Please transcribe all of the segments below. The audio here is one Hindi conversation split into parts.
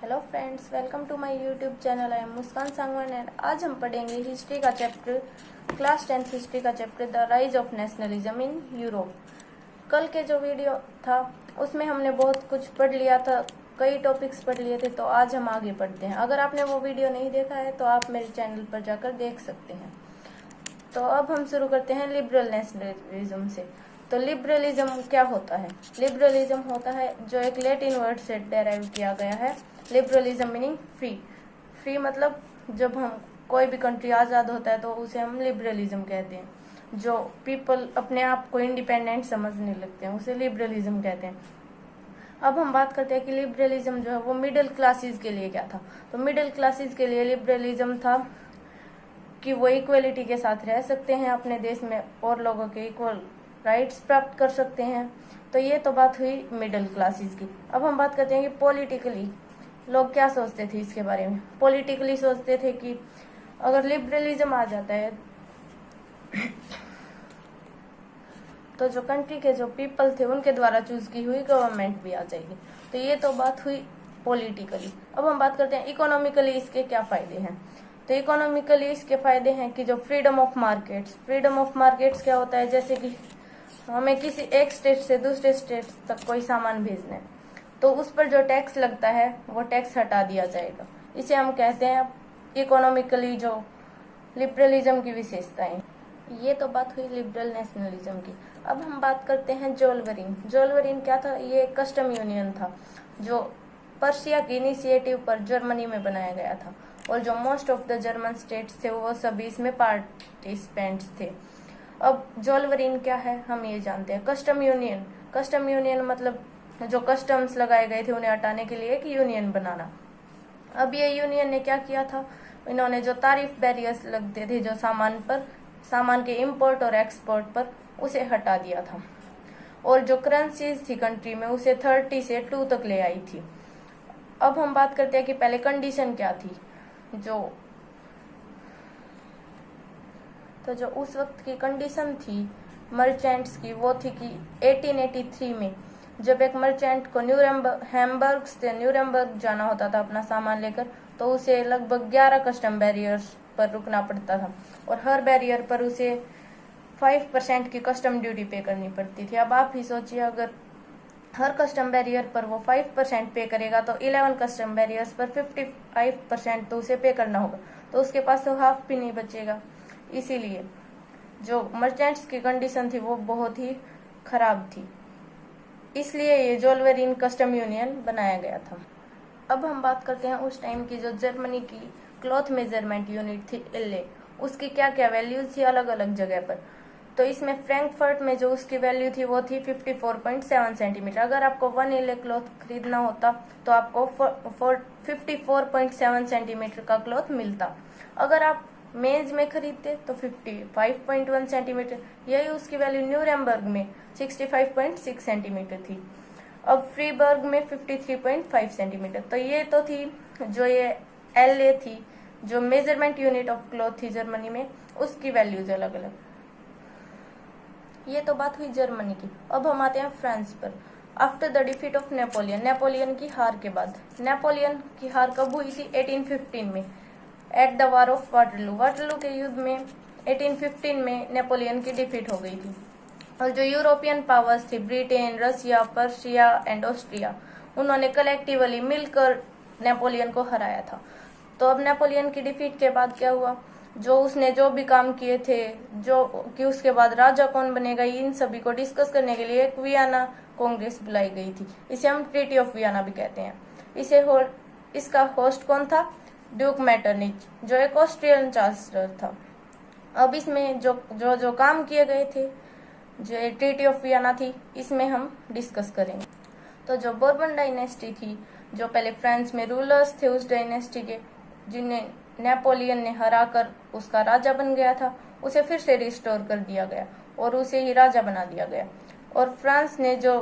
Hello friends, welcome to my YouTube channel. I am Muskan Sangwan and आज हम पढ़ेंगे हिस्ट्री का चैप्टर, क्लास 10th हिस्ट्री का chapter the rise of nationalism in Europe. कल के जो वीडियो था उसमें हमने बहुत कुछ पढ़ लिया था, कई टॉपिक्स पढ़ लिए थे, तो आज हम आगे पढ़ते हैं। अगर आपने वो वीडियो नहीं देखा है तो आप मेरे चैनल पर जाकर देख सकते हैं। तो अब हम शुरू करते हैं लिबरल नेशनलिज्म से। तो लिबरलिज्म क्या होता है? लिबरलिज्म होता है जो एक लैटिन वर्ड से डेराइव किया गया है। Liberalism meaning free. फ्री मतलब जब हम कोई भी कंट्री आज़ाद होता है तो उसे हम लिबरलिज्म कहते हैं। जो पीपल अपने आप को इंडिपेंडेंट समझने लगते हैं उसे लिबरलिज्म कहते हैं। अब हम बात करते हैं कि लिबरलिज्म जो है वो मिडिल क्लासेस के लिए क्या था। तो मिडिल क्लासेस के लिए लिबरलिज्म था कि वो इक्वलिटी के साथ रह सकते हैं अपने देश में और लोगों के इक्वल राइट्स प्राप्त कर सकते हैं। तो ये तो बात हुई मिडिल क्लासेस की। अब हम बात करते हैं कि पॉलिटिकली लोग क्या सोचते थे इसके बारे में। पॉलिटिकली सोचते थे कि अगर लिबरलिज्म आ जाता है तो जो कंट्री के जो पीपल थे उनके द्वारा चूज की हुई गवर्नमेंट भी आ जाएगी। तो ये तो बात हुई पॉलिटिकली। अब हम बात करते हैं इकोनॉमिकली इसके क्या फायदे हैं। तो इकोनॉमिकली इसके फायदे हैं कि जो फ्रीडम ऑफ मार्केट्स क्या होता है, जैसे कि हमें किसी एक स्टेट से दूसरे स्टेट तक कोई सामान भेजना है तो उस पर जो टैक्स लगता है वो टैक्स हटा दिया जाएगा। इसे हम कहते हैं इकोनॉमिकली जो लिबरलिज्म की विशेषताएं। ये तो बात हुई लिबरल नेशनलिज्म की। अब हम बात करते हैं जोलवरिन क्या था? ये एक कस्टम यूनियन था जो पर्शिया की इनिशिएटिव पर जर्मनी में बनाया गया था और जो most of the German states थे वो सभी इसमें पार्टिसिपेंट्स थे। अब जोलवरिन क्या है हम ये जानते हैं। कस्टम यूनियन मतलब जो कस्टम्स लगाए गए थे उन्हें हटाने के लिए एक यूनियन बनाना। अब ये यूनियन ने क्या किया था, इन्होंने जो तारीफ बैरियर्स लगते थे जो सामान के इंपोर्ट और एक्सपोर्ट पर, उसे हटा दिया था और जो करेंसीज थी कंट्री में उसे 30 से 2 तक ले आई थी। अब हम बात करते हैं कि पहले कंडीशन क्या थी। जो उस वक्त की कंडीशन थी मर्चेंट्स की वो थी कि 1883 में जब एक मर्चेंट को हैम्बर्ग से न्यूरेमबर्ग जाना होता था अपना सामान लेकर, तो उसे लगभग 11 कस्टम बैरियर्स पर रुकना पड़ता था और हर बैरियर पर उसे 5% की कस्टम ड्यूटी पे करनी पड़ती थी। अब आप ही सोचिए, अगर हर कस्टम बैरियर पर वो 5% पे करेगा तो 11 कस्टम बैरियर्स पर 55% तो उसे पे करना होगा, तो उसके पास तो हाफ भी नहीं बचेगा। इसीलिए जो मर्चेंट्स की कंडीशन थी वो बहुत ही खराब थी, इसलिए ये जोलवरिन कस्टम यूनियन बनाया गया था। अब हम बात करते हैं उस टाइम की जो जर्मनी की क्लॉथ मेजरमेंट यूनिट थी एलए, उसकी क्या क्या वैल्यूज थी अलग अलग जगह पर। तो इसमें फ्रैंकफर्ट में जो उसकी वैल्यू थी वो थी 54.7 सेंटीमीटर। अगर आपको 1 एलए क्लॉथ खरीदना होता तो आपको 54.7 सेंटीमीटर का क्लॉथ मिलता। अगर आप मेंस में खरीदते तो 55.1 सेंटीमीटर। यही उसकी वैल्यू न्यूरेमबर्ग में 65.6 सेंटीमीटर थी। अब फ्रीबर्ग में 53.5 सेंटीमीटर। तो ये तो थी जो ये एलए थी, जो मेजरमेंट यूनिट ऑफ क्लॉथ थी जर्मनी में, उसकी वैल्यूज अलग अलग। ये तो बात हुई जर्मनी की। अब हम आते हैं फ्रांस पर। After the defeat of Napoleon की हार के बाद, नेपोलियन की हार कब हुई थी? 1815 में at the war of Waterloo के युद्ध में 1815 में नेपोलियन की डिफीट हो गई थी और जो यूरोपियन पावर्स थी Britain, Russia, Persia and Austria, उन्होंने कलेक्टिवली मिलकर नेपोलियन को हराया था। तो अब नेपोलियन की डिफीट के बाद क्या हुआ, जो उसने जो भी काम किए थे, जो कि उसके बाद राजा कौन बनेगा, इन सभी को डिस्कस करने के लिए एक वियना कांग्रेस बुलाई गई थी। इसे हम ट्रीटी ऑफ वियना भी कहते हैं। इसका होस्ट कौन था? ड्यूक मेटरनिच, जो एक ऑस्ट्रियन चांसलर था। अब इसमें जो काम किए गए थे, जो ट्रीटी ऑफ वियना थी, इसमें हम डिस्कस करेंगे। तो जो बोर्बन डायनेस्टी थी, जो पहले फ्रांस में रूलर्स थे उस डायनेस्टी के, जिन्हें नेपोलियन ने हराकर उसका राजा बन गया था, उसे फिर से रिस्टोर कर दिया गया और उसे ही राजा बना दिया गया। और फ्रांस ने जो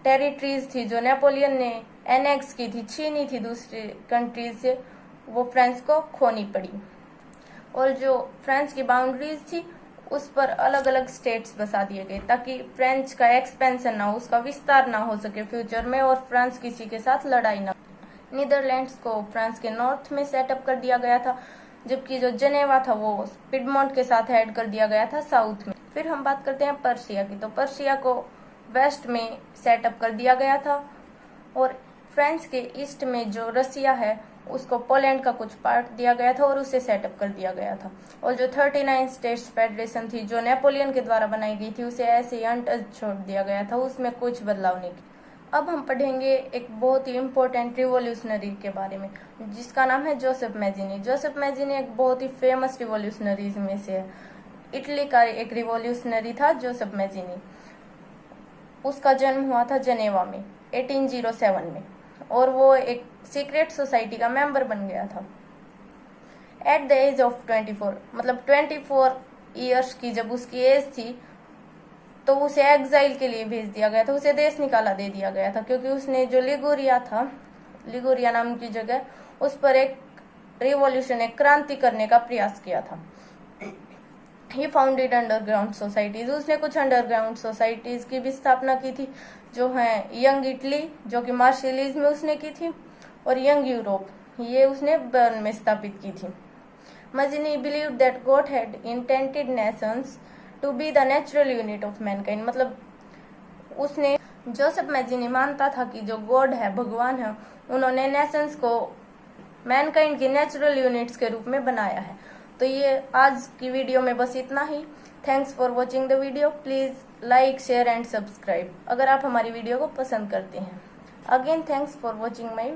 टेरिटरीज थी जो नेपोलियन ने एनेक्स की थी, छीनी थी दूसरी कंट्रीज से, वो फ्रांस को खोनी पड़ी। और जो फ्रांस की बाउंड्रीज थी उस पर अलग अलग स्टेट्स बसा दिए गए ताकि फ्रेंच का एक्सपेंशन ना हो, उसका विस्तार ना हो सके फ्यूचर में और फ्रांस किसी के साथ लड़ाई ना। नीदरलैंड्स को फ्रांस के नॉर्थ में सेटअप कर दिया गया था, जबकि जो जेनेवा था वो पिडमोंट के साथ ऐड कर दिया गया था साउथ में। फिर हम बात करते हैं पर्शिया की, तो पर्शिया को वेस्ट में सेटअप कर दिया गया था, और फ्रांस के ईस्ट में जो रसिया है उसको पोलैंड का कुछ पार्ट दिया गया था और उसे सेटअप कर दिया गया था। और जो 39 स्टेट्स फेडरेशन थी जो नेपोलियन के द्वारा बनाई गई थी उसे ऐसे ही अनटच छोड़ दिया गया था, उसमें कुछ बदलाव नहीं किया। अब हम पढ़ेंगे एक बहुत ही इम्पोर्टेंट रिवॉल्यूशनरी के बारे में, जिसका नाम है जोसेफ मैजिनी। जोसेफ मैजिनी एक बहुत ही फेमस रिवॉल्यूशनरीज में से है। इटली का एक रिवॉल्यूशनरी था जोसेफ मैजिनी। उसका जन्म हुआ था जेनेवा में 1807 में, और वो एक सीक्रेट सोसाइटी का मेंबर बन गया था। एट द एज ऑफ 24, मतलब 24 ईयर्स की जब उसकी एज थी तो उसे एग्जाइल के लिए भेज दिया गया था, उसे देश निकाला दे दिया गया था, क्योंकि उसने जो लिगुरिया था, लिगुरिया नाम की जगह, उस पर एक रिवॉल्यूशन, एक क्रांति करने का प्रयास किया था। ही फाउंडेड अंडरग्राउंड सोसाइटीज, उसने कुछ अंडरग्राउंड सोसाइटीज की भी स्थापना की थी, जो है यंग इटली जो कि मार्शलिज में उसने की थी, और यंग यूरोप ये उसने बर्न में स्थापित की थी। Mazzini believe that God had intended nations to be the natural unit of mankind, मतलब उसने, जोसेफ मैजिनी मानता था कि जो गॉड है, भगवान है, उन्होंने नेशंस को मैनकाइंड की नेचुरल यूनिट्स के रूप में बनाया है। तो ये आज की वीडियो में बस इतना ही। Thanks for watching the video. Please like, share and subscribe अगर आप हमारी वीडियो को पसंद करते हैं। Again thanks for watching my